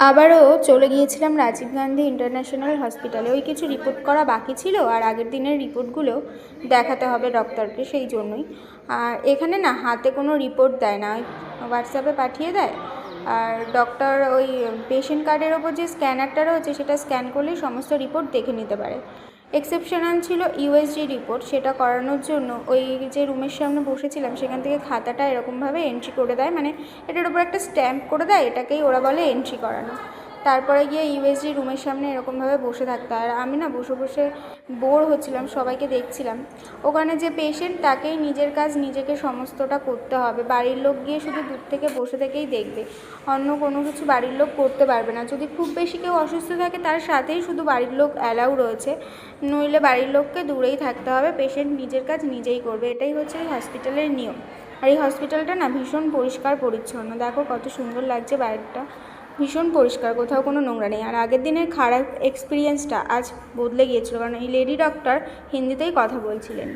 আবারও চলে গিয়েছিলাম রাজীব গান্ধী ইন্টারন্যাশনাল হসপিটালে। ওই কিছু রিপোর্ট করা বাকি ছিল, আর আগের দিনের রিপোর্টগুলো দেখাতে হবে ডক্টরকে, সেই জন্যই। আর এখানে না হাতে কোনো রিপোর্ট দেয় না, হোয়াটসঅ্যাপে পাঠিয়ে দেয়। আর ডক্টর ওই পেশেন্ট কার্ডের ওপর যে স্ক্যানারটা রয়েছে সেটা স্ক্যান করলেই সমস্ত রিপোর্ট দেখে নিতে পারে। এক্সেপশনাল ছিল ইউএসজি রিপোর্ট, সেটা করানোর জন্য ওই যে রুমের সামনে বসেছিলাম সেখান থেকে খাতাটা এরকমভাবে এন্ট্রি করে দেয়, মানে এটার উপর একটা স্ট্যাম্প করে দেয়, এটাকেই ওরা বলে এন্ট্রি করানো। তারপরে গিয়ে ইউএসজি রুমের সামনে এরকমভাবে বসে থাকতে হয়। আর আমি না বসে বসে বোর হচ্ছিলাম, সবাইকে দেখছিলাম। ওখানে যে পেশেন্ট তাকেই নিজের কাজ নিজেকে সমস্তটা করতে হবে, বাড়ির লোক গিয়ে শুধু দূর থেকে বসে থেকেই দেখবে, অন্য কোনো কিছু বাড়ির লোক করতে পারবে না। যদি খুব বেশি কেউ অসুস্থ থাকে তার সাথেই শুধু বাড়ির লোক অ্যালাউ রয়েছে, নইলে বাড়ির লোককে দূরেই থাকতে হবে, পেশেন্ট নিজের কাজ নিজেই করবে। এটাই হচ্ছে এই হসপিটালের নিয়ম। আর এই হসপিটালটা না ভীষণ পরিষ্কার পরিচ্ছন্ন, দেখো কত সুন্দর লাগছে বাইরেটা, ভীষণ পরিষ্কার, কোথাও কোনো নোংরা নেই। আর আগের দিনের খারাপ এক্সপিরিয়েন্সটা আজ বদলে গিয়েছিল, কারণ এই লেডি ডক্টর হিন্দিতেই কথা বলছিলেন।